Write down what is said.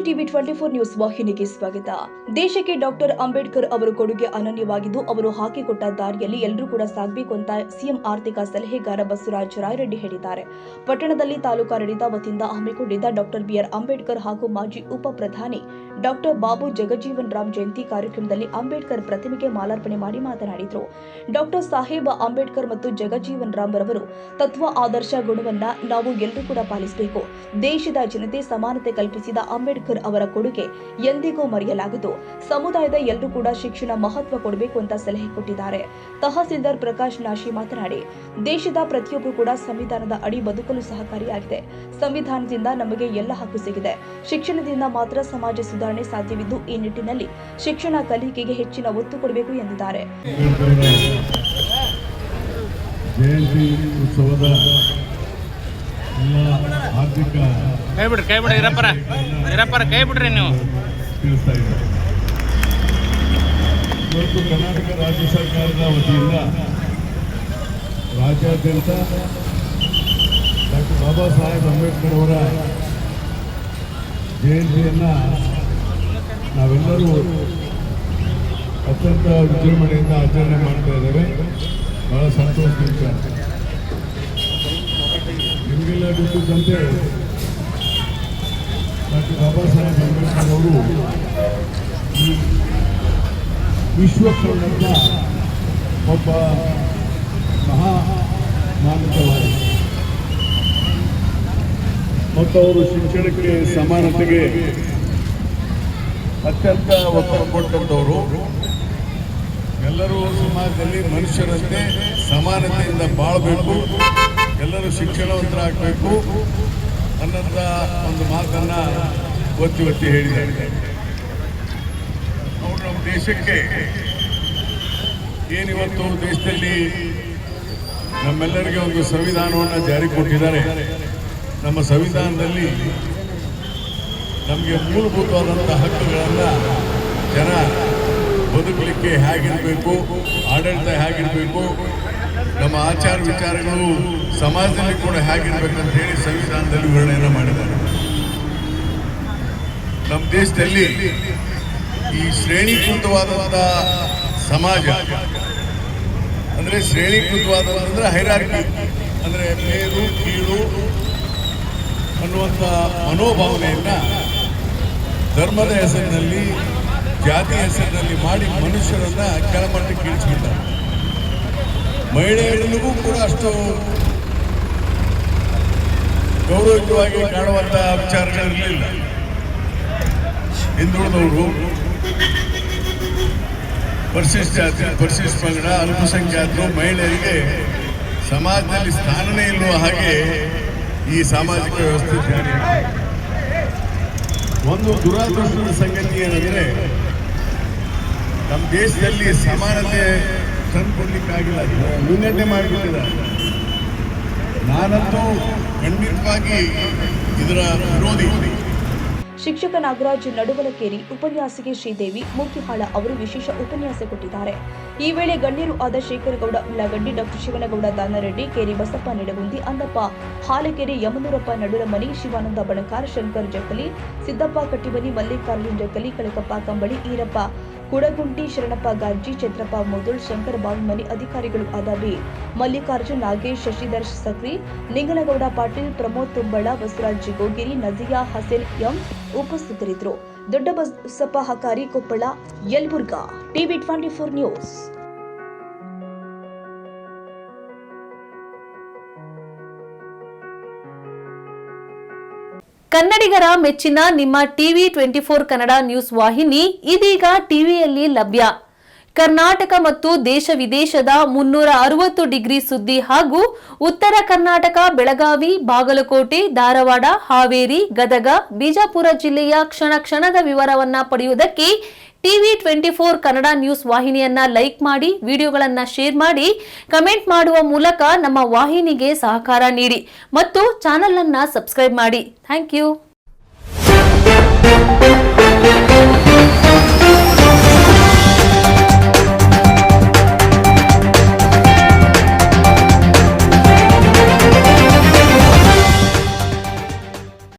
TV 24 news ವಾಹಿನಿಗೆ ಸ್ವಾಗತ. ದೇಶಕ್ಕೆ ಡಾಕ್ಟರ್ ಅಂಬೇಡ್ಕರ್ ಅವರ ಕೊಡುಗೆ ಅನನ್ಯವಾಗಿದ್ದು, ಅವರು ಹಾಕಿಕೊಟ್ಟ ದಾರಿಯಲ್ಲಿ ಎಲ್ಲರೂ ಕೂಡ ಸಾಗಬೇಕು ಅಂತ ಸಿಎಂ ಆರ್ಥಿಕ ಸಲಹೆಗಾರ ಬಸವರಾಜ ರಾಯರೆಡ್ಡಿ ಹೇಳಿದ್ದಾರೆ. ಪಟ್ಟಣದಲ್ಲಿ ತಾಲೂಕಾಡಳಿತ ವತಿಯಿಂದ ಹಮ್ಮಿಕೊಂಡಿದ್ದ ಡಾಕ್ಟರ್ ಬಿಆರ್ ಅಂಬೇಡ್ಕರ್ ಹಾಗೂ ಮಾಜಿ ಉಪ ಪ್ರಧಾನಿ ಡಾಕ್ಟರ್ ಬಾಬು ಜಗಜೀವನ್ ರಾಮ್ ಜಯಂತಿ ಕಾರ್ಯಕ್ರಮದಲ್ಲಿ ಅಂಬೇಡ್ಕರ್ ಪ್ರತಿಮೆಗೆ ಮಾಲಾರ್ಪಣೆ ಮಾಡಿ ಮಾತನಾಡಿದರು. ಡಾಕ್ಟರ್ ಸಾಹೇಬ್ ಅಂಬೇಡ್ಕರ್ ಮತ್ತು ಜಗಜೀವನ್ ರಾಮ್ ರವರು ತತ್ವ ಆದರ್ಶ ಗುಣವನ್ನ ನಾವು ಎಲ್ಲರೂ ಕೂಡ ಪಾಲಿಸಬೇಕು. ದೇಶದ ಜನತೆ ಸಮಾನತೆ ಕಲ್ಪಿಸಿದ ಅಂಬೇಡ್ಕರ್ ಅವರ ಕೊಡುಗೆ ಎಂದಿಗೂ ಮರೆಯಲಾಗದು. ಸಮುದಾಯದ ಎಲ್ಲರೂ ಕೂಡ ಶಿಕ್ಷಣ ಮಹತ್ವ ಕೊಡಬೇಕು ಅಂತ ಸಲಹೆ ಕೊಟ್ಟಿದ್ದಾರೆ. ತಹಸೀಲ್ದಾರ್ ಪ್ರಕಾಶ್ ನಾಶಿ ಮಾತನಾಡಿ, ದೇಶದ ಪ್ರತಿಯೊಬ್ಬರು ಕೂಡ ಸಂವಿಧಾನದ ಅಡಿ ಬದುಕಲು ಸಹಕಾರಿಯಾಗಿದೆ. ಸಂವಿಧಾನದಿಂದ ನಮಗೆ ಎಲ್ಲ ಹಕ್ಕು ಸಿಗಿದೆ. ಶಿಕ್ಷಣದಿಂದ ಮಾತ್ರ ಸಮಾಜ ಸುಧಾರಣೆ ಸಾಧ್ಯವಿದ್ದು, ಈ ನಿಟ್ಟಿನಲ್ಲಿ ಶಿಕ್ಷಣ ಕಲಿಕೆಗೆ ಹೆಚ್ಚಿನ ಒತ್ತು ಕೊಡಬೇಕು ಎಂದಿದ್ದಾರೆ. ಜಯಂತಿ ಉತ್ಸವದ ಕೈ ಬಿಡ್ರಿ ಇರಪ್ಪರ ಕೈ ಬಿಡ್ರಿ ನೀವು ತಿಳಿಸ್ತಾ ಇದ್ದಾರೆ. ಇವತ್ತು ಕರ್ನಾಟಕ ರಾಜ್ಯ ಸರ್ಕಾರದ ವತಿಯಿಂದ ರಾಜ್ಯಾದ್ಯಂತ ಡಾಕ್ಟರ್ ಬಾಬಾ ಸಾಹೇಬ್ ಅಂಬೇಡ್ಕರ್ ಅವರ ಜಯಂತಿಯನ್ನು ನಾವೆಲ್ಲರೂ ಅತ್ಯಂತ ವಿಜೃಂಭಣೆಯಿಂದ ಆಚರಣೆ ಮಾಡ್ತಾ ಇದ್ದೇವೆ. ಬಹಳ ಸಂತೋಷದ ವಿಚಾರ. ನಿಮಗೆಲ್ಲ ಗೊತ್ತಿದ್ದಂತೆ ಡಾಕ್ಟರ್ ಬಾಬಾ ಸಾಹೇಬ್ ಅಂಬೇಡ್ಕರ್ ಅವರು ಈ ವಿಶ್ವ ಕಂಡಂಥ ಒಬ್ಬ ಮಹಾಮಾನವವಾದಿ ಮತ್ತು ಅವರು ಶಿಕ್ಷಣಕ್ಕೆ ಸಮಾನತೆಗೆ ಅತ್ಯಂತ ಒತ್ತು ಕೊಟ್ಟಂಥವರು. ಎಲ್ಲರೂ ಸಮಾಜದಲ್ಲಿ ಮನುಷ್ಯರಂತೆ ಸಮಾನತೆಯಿಂದ ಬಾಳಬೇಕು, ಎಲ್ಲರೂ ಶಿಕ್ಷಣವಂತರಾಗಬೇಕು ಅನ್ನೋಂಥ ಒಂದು ಮಾತನ್ನು ಒತ್ತಿ ಹೇಳಿದ್ದಾರೆ. ಅವರು ನಮ್ಮ ದೇಶಕ್ಕೆ ಏನಿವತ್ತು ದೇಶದಲ್ಲಿ ನಮ್ಮೆಲ್ಲರಿಗೆ ಒಂದು ಸಂವಿಧಾನವನ್ನು ಜಾರಿ ಕೊಟ್ಟಿದ್ದಾರೆ. ನಮ್ಮ ಸಂವಿಧಾನದಲ್ಲಿ ನಮಗೆ ಮೂಲಭೂತವಾದಂಥ ಹಕ್ಕುಗಳನ್ನು ಜನ ಬದುಕಲಿಕ್ಕೆ ಹೇಗಿರಬೇಕು, ಆಡಳಿತ ಹೇಗಿರಬೇಕು, ನಮ್ಮ ಆಚಾರ ವಿಚಾರಗಳು ಸಮಾಜದಲ್ಲಿ ಕೂಡ ಹೇಗಿರ್ಬೇಕಂತ ಹೇಳಿ ಸಂವಿಧಾನದಲ್ಲಿ ವಿವರಣೆಯನ್ನು ಮಾಡಿದ್ದಾರೆ. ನಮ್ಮ ದೇಶದಲ್ಲಿ ಈ ಶ್ರೇಣೀಕೃತವಾದಂಥ ಸಮಾಜ ಅಂದರೆ ಶ್ರೇಣೀಕೃತವಾದಂತಂದ್ರೆ ಹೈರಾರ್ಕಿ ಅಂದರೆ ಮೇಲು ಕೀಳು ಅನ್ನುವಂಥ ಮನೋಭಾವನೆಯನ್ನು ಧರ್ಮದ ಹೆಸರಿನಲ್ಲಿ, ಜಾತಿ ಹೆಸರಿನಲ್ಲಿ ಮಾಡಿ ಮನುಷ್ಯರನ್ನ ಕೆಳಮಟ್ಟಕ್ಕೆ ಇಳಿಸ್ಬಿಟ್ಟಾರೆ. ಮಹಿಳೆಯರಿಗೂ ಕೂಡ ಅಷ್ಟು ಗೌರವಯುತವಾಗಿ ಕಾಣುವಂಥ ವಿಚಾರಗಳಿರಲಿಲ್ಲ. ಹಿಂದುಳಿದವರು, ಪರಿಶಿಷ್ಟ ಜಾತಿ, ಪರಿಶಿಷ್ಟ ಪಂಗಡ, ಅಲ್ಪಸಂಖ್ಯಾತರು, ಮಹಿಳೆಯರಿಗೆ ಸಮಾಜದಲ್ಲಿ ಸ್ಥಾನನೇ ಇಲ್ಲುವ ಹಾಗೆ ಈ ಸಾಮಾಜಿಕ ವ್ಯವಸ್ಥೆ ಜಾರಿ. ಒಂದು ದುರಾದೃಷ್ಟದ ಸಂಗತಿ ಏನಂದರೆ, ನಮ್ಮ ದೇಶದಲ್ಲಿ ಸಮಾನತೆ ತಂದುಕೊಡ್ಲಿಕ್ಕಾಗಿಲ್ಲ, ಮುನ್ನಡೆ ಮಾಡಿಬಿಟ್ಟಿದ್ದಾರೆ. ನಾನಂತೂ ಖಂಡಿತವಾಗಿ ಇದರ ವಿರೋಧಿ. ಶಿಕ್ಷಕ ನಾಗರಾಜ್ ನಡುವಲಕೇರಿ, ಉಪನ್ಯಾಸಕಿ ಶ್ರೀದೇವಿ ಮೂಕಿಹಾಳ ಅವರು ವಿಶೇಷ ಉಪನ್ಯಾಸ ಕೊಟ್ಟಿದ್ದಾರೆ. ಈ ವೇಳೆ ಗಣ್ಯರು ಆದ ಶೇಖರಗೌಡ ಉಳ್ಳಾಗಡ್ಡಿ, ಡಾಕ್ಟರ್ ಶಿವನಗೌಡ ದಾನರೆಡ್ಡಿ, ಕೇರಿ ಬಸಪ್ಪ ನಿಡಗುಂದಿ, ಅಂದಪ್ಪ ಹಾಲಕೆರೆ, ಯಮನೂರಪ್ಪ ನಡುಲಮನಿ, ಶಿವಾನಂದ ಬಣಕಾರ್, ಶಂಕರ್ ಜಕ್ಕಲಿ, ಸಿದ್ದಪ್ಪ ಕಟ್ಟಿಬನಿ, ಮಲ್ಲಿಕಾರ್ಜುನ್ ಜಕ್ಕಲಿ, ಕಳಕಪ್ಪ ಕಂಬಳಿ, ಈರಪ್ಪ ಕುಡಗುಂಟಿ, ಶರಣಪ್ಪ ಗಾರ್ಜಿ, ಚಂದ್ರಪ್ಪ ಮುದುಳ್, ಶಂಕರ್ ಬಾವಿಮನಿ, ಅಧಿಕಾರಿಗಳು ಆದ ಬಿ ಮಲ್ಲಿಕಾರ್ಜುನ್, ನಾಗೇಶ್, ಶಶಿಧರ್ ಸಕ್ರಿ, ನಿಂಗನಗೌಡ ಪಾಟೀಲ್, ಪ್ರಮೋದ್ ತುಂಬಳ, ಬಸವರಾಜ್ ಗೋಗಿರಿ, ನಜಿಯಾ ಹಸೇನ್ ಎಂ ಉಪಸ್ಥಿತರಿದ್ದರು. ದೊಡ್ಡ ಬಸಪ್ಪ ಹಕಾರಿ, ಕೊಪ್ಪಳ, ಯಲಬುರ್ಗಾ. TV 24 news. ಕನ್ನಡಿಗರ ಮೆಚ್ಚಿನ ನಿಮ್ಮ ಟಿವಿ 24 ಕನ್ನಡ ನ್ಯೂಸ್ ವಾಹಿನಿ ಇದೀಗ ಟಿವಿಯಲ್ಲಿ ಲಭ್ಯ. ಕರ್ನಾಟಕ ಮತ್ತು ದೇಶ ವಿದೇಶದ 360 ಡಿಗ್ರಿ ಸುದ್ದಿ ಹಾಗೂ ಉತ್ತರ ಕರ್ನಾಟಕ, ಬೆಳಗಾವಿ, ಬಾಗಲಕೋಟೆ, ಧಾರವಾಡ, ಹಾವೇರಿ, ಗದಗ, ಬಿಜಾಪುರ ಜಿಲ್ಲೆಯ ಕ್ಷಣ ಕ್ಷಣದ ವಿವರವನ್ನ ಪಡೆಯುವುದಕ್ಕೆ ಟಿವಿ 24 ಕನ್ನಡ ನ್ಯೂಸ್ ವಾಹಿನಿಯನ್ನ ಲೈಕ್ ಮಾಡಿ, ವಿಡಿಯೋಗಳನ್ನ ಶೇರ್ ಮಾಡಿ, ಕಮೆಂಟ್ ಮಾಡುವ ಮೂಲಕ ನಮ್ಮ ವಾಹಿನಿಗೆ ಸಹಕಾರ ನೀಡಿ ಮತ್ತು ಚಾನೆಲ್ ಅನ್ನ ಸಬ್ಸ್ಕ್ರೈಬ್ ಮಾಡಿ. Thank you.